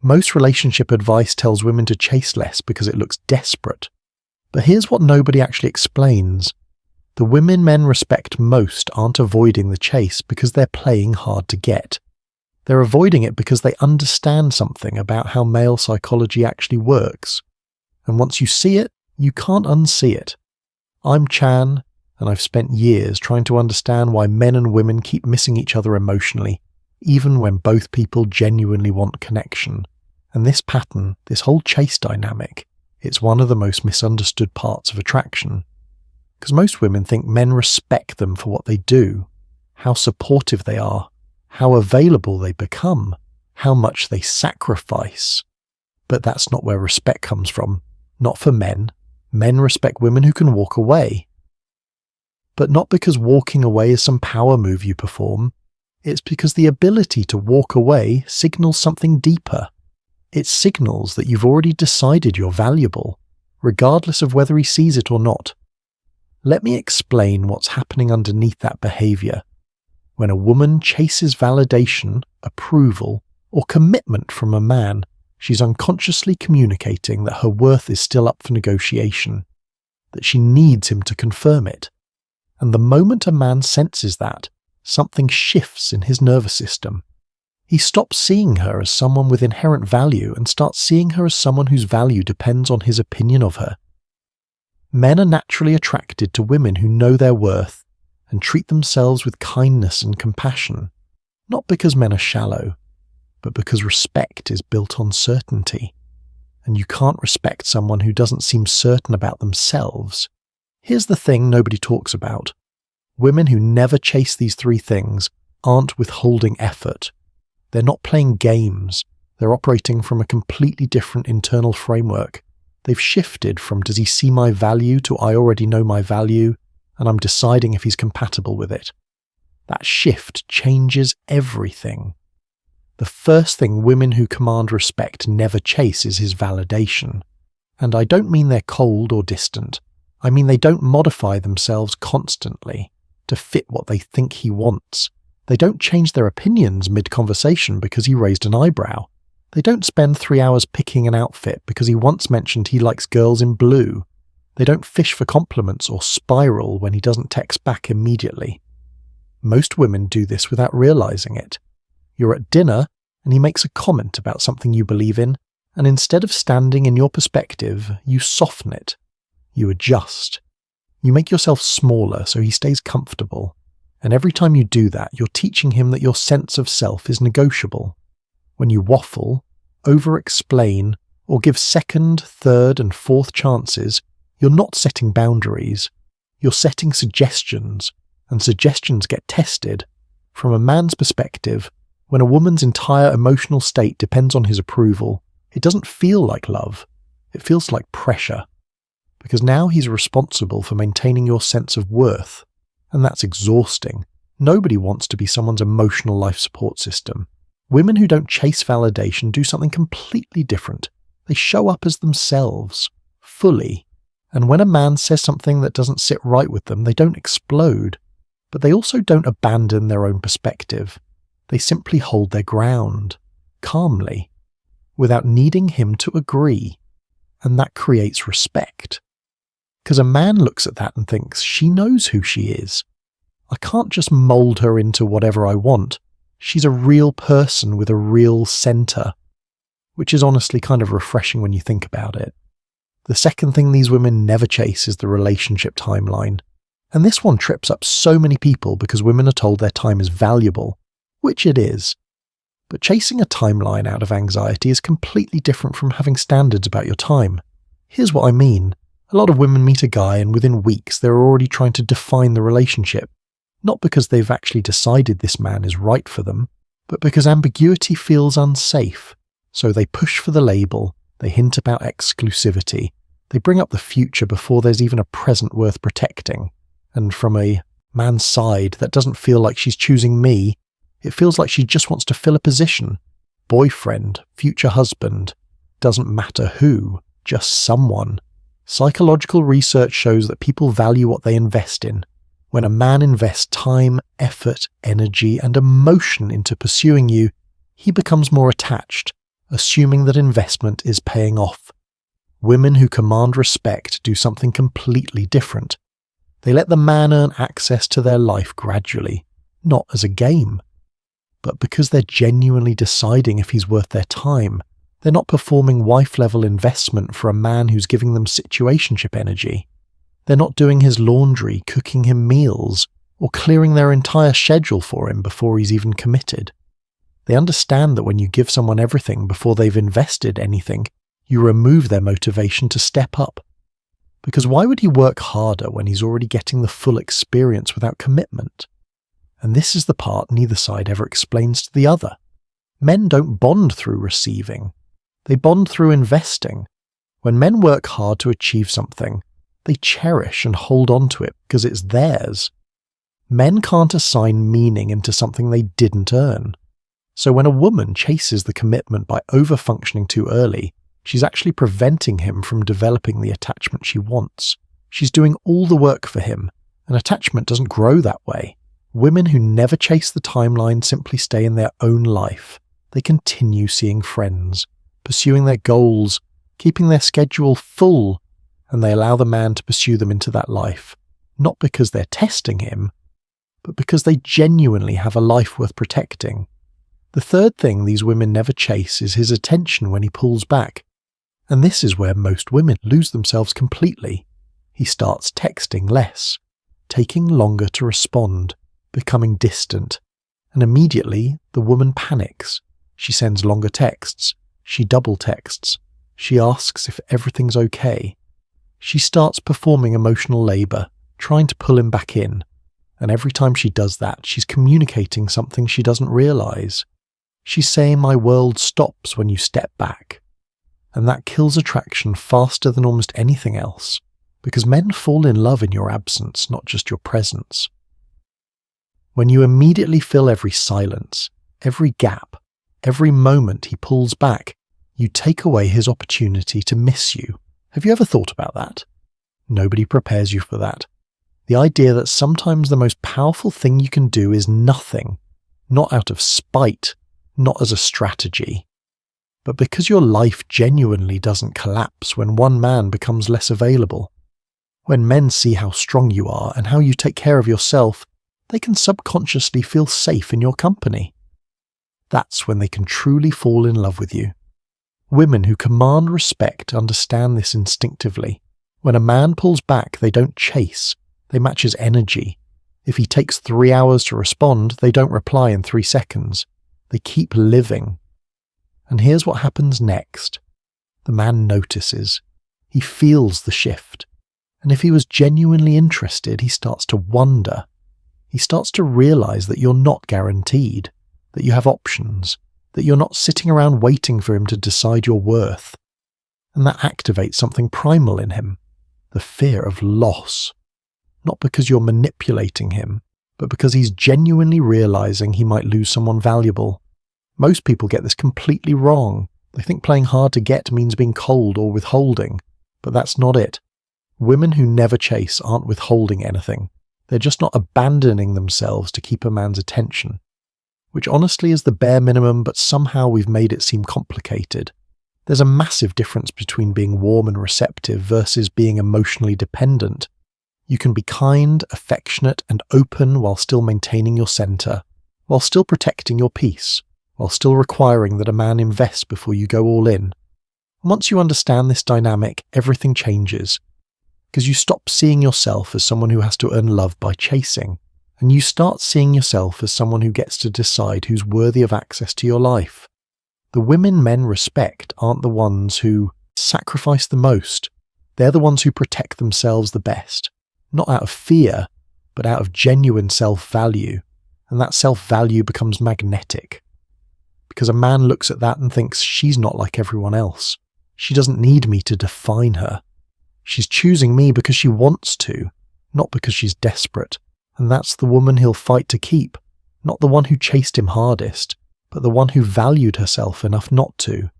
Most relationship advice tells women to chase less because it looks desperate. But here's what nobody actually explains. The women men respect most aren't avoiding the chase because they're playing hard to get. They're avoiding it because they understand something about how male psychology actually works. And once you see it, you can't unsee it. I'm Chan, and I've spent years trying to understand why men and women keep missing each other emotionally, even when both people genuinely want connection. And this pattern, this whole chase dynamic, it's one of the most misunderstood parts of attraction. Because most women think men respect them for what they do, how supportive they are, how available they become, how much they sacrifice. But that's not where respect comes from. Not for men. Men respect women who can walk away. But not because walking away is some power move you perform. It's because the ability to walk away signals something deeper. It signals that you've already decided you're valuable, regardless of whether he sees it or not. Let me explain what's happening underneath that behavior. When a woman chases validation, approval, or commitment from a man, she's unconsciously communicating that her worth is still up for negotiation, that she needs him to confirm it. And the moment a man senses that, something shifts in his nervous system. He stops seeing her as someone with inherent value and starts seeing her as someone whose value depends on his opinion of her. Men are naturally attracted to women who know their worth and treat themselves with kindness and compassion, not because men are shallow, but because respect is built on certainty. And you can't respect someone who doesn't seem certain about themselves. Here's the thing nobody talks about. Women who never chase these three things aren't withholding effort. They're not playing games. They're operating from a completely different internal framework. They've shifted from does he see my value to I already know my value, and I'm deciding if he's compatible with it. That shift changes everything. The first thing women who command respect never chase is his validation. And I don't mean they're cold or distant. I mean they don't modify themselves constantly to fit what they think he wants. They don't change their opinions mid-conversation because he raised an eyebrow. They don't spend 3 hours picking an outfit because he once mentioned he likes girls in blue. They don't fish for compliments or spiral when he doesn't text back immediately. Most women do this without realizing it. You're at dinner and he makes a comment about something you believe in, and instead of standing in your perspective, you soften it. You adjust. You make yourself smaller so he stays comfortable. And every time you do that, you're teaching him that your sense of self is negotiable. When you waffle, over-explain, or give second, third, and fourth chances, you're not setting boundaries. You're setting suggestions, and suggestions get tested. From a man's perspective, when a woman's entire emotional state depends on his approval, it doesn't feel like love. It feels like pressure. Because now he's responsible for maintaining your sense of worth. And that's exhausting. Nobody wants to be someone's emotional life support system. Women who don't chase validation do something completely different. They show up as themselves, fully. And when a man says something that doesn't sit right with them, they don't explode. But they also don't abandon their own perspective. They simply hold their ground, calmly, without needing him to agree. And that creates respect. Because a man looks at that and thinks, she knows who she is. I can't just mold her into whatever I want. She's a real person with a real center. Which is honestly kind of refreshing when you think about it. The second thing these women never chase is the relationship timeline. And this one trips up so many people because women are told their time is valuable, which it is. But chasing a timeline out of anxiety is completely different from having standards about your time. Here's what I mean. A lot of women meet a guy and within weeks they're already trying to define the relationship. Not because they've actually decided this man is right for them, but because ambiguity feels unsafe. So they push for the label, they hint about exclusivity, they bring up the future before there's even a present worth protecting. And from a man's side, that doesn't feel like she's choosing me. It feels like she just wants to fill a position. Boyfriend, future husband, doesn't matter who, just someone. Psychological research shows that people value what they invest in. When a man invests time, effort, energy, and emotion into pursuing you, he becomes more attached, assuming that investment is paying off. Women who command respect do something completely different. They let the man earn access to their life gradually, not as a game, but because they're genuinely deciding if he's worth their time. They're not performing wife-level investment for a man who's giving them situationship energy. They're not doing his laundry, cooking him meals, or clearing their entire schedule for him before he's even committed. They understand that when you give someone everything before they've invested anything, you remove their motivation to step up. Because why would he work harder when he's already getting the full experience without commitment? And this is the part neither side ever explains to the other. Men don't bond through receiving. They bond through investing. When men work hard to achieve something, they cherish and hold on to it because it's theirs. Men can't assign meaning into something they didn't earn. So when a woman chases the commitment by over-functioning too early, she's actually preventing him from developing the attachment she wants. She's doing all the work for him, and attachment doesn't grow that way. Women who never chase the timeline simply stay in their own life. They continue seeing friends, pursuing their goals, keeping their schedule full, and they allow the man to pursue them into that life, not because they're testing him, but because they genuinely have a life worth protecting. The third thing these women never chase is his attention when he pulls back. And this is where most women lose themselves completely. He starts texting less, taking longer to respond, becoming distant, and immediately the woman panics. She sends longer texts, she double texts, she asks if everything's okay. She starts performing emotional labour, trying to pull him back in, and every time she does that, she's communicating something she doesn't realise. She's saying, "My world stops when you step back." And that kills attraction faster than almost anything else, because men fall in love in your absence, not just your presence. When you immediately fill every silence, every gap, every moment he pulls back, you take away his opportunity to miss you. Have you ever thought about that? Nobody prepares you for that. The idea that sometimes the most powerful thing you can do is nothing, not out of spite, not as a strategy, but because your life genuinely doesn't collapse when one man becomes less available. When men see how strong you are and how you take care of yourself, they can subconsciously feel safe in your company. That's when they can truly fall in love with you. Women who command respect understand this instinctively. When a man pulls back, they don't chase, they match his energy. If he takes 3 hours to respond, they don't reply in 3 seconds. They keep living. And here's what happens next. The man notices. He feels the shift. And if he was genuinely interested, he starts to wonder. He starts to realize that you're not guaranteed, that you have options, that you're not sitting around waiting for him to decide your worth. And that activates something primal in him, the fear of loss. Not because you're manipulating him, but because he's genuinely realizing he might lose someone valuable. Most people get this completely wrong. They think playing hard to get means being cold or withholding, but that's not it. Women who never chase aren't withholding anything. They're just not abandoning themselves to keep a man's attention, which honestly is the bare minimum, but somehow we've made it seem complicated. There's a massive difference between being warm and receptive versus being emotionally dependent. You can be kind, affectionate, and open while still maintaining your centre, while still protecting your peace, while still requiring that a man invest before you go all in. Once you understand this dynamic, everything changes, because you stop seeing yourself as someone who has to earn love by chasing, and you start seeing yourself as someone who gets to decide who's worthy of access to your life. The women men respect aren't the ones who sacrifice the most. They're the ones who protect themselves the best, not out of fear, but out of genuine self-value, and that self-value becomes magnetic. Because a man looks at that and thinks, she's not like everyone else. She doesn't need me to define her. She's choosing me because she wants to, not because she's desperate. And that's the woman he'll fight to keep, not the one who chased him hardest, but the one who valued herself enough not to.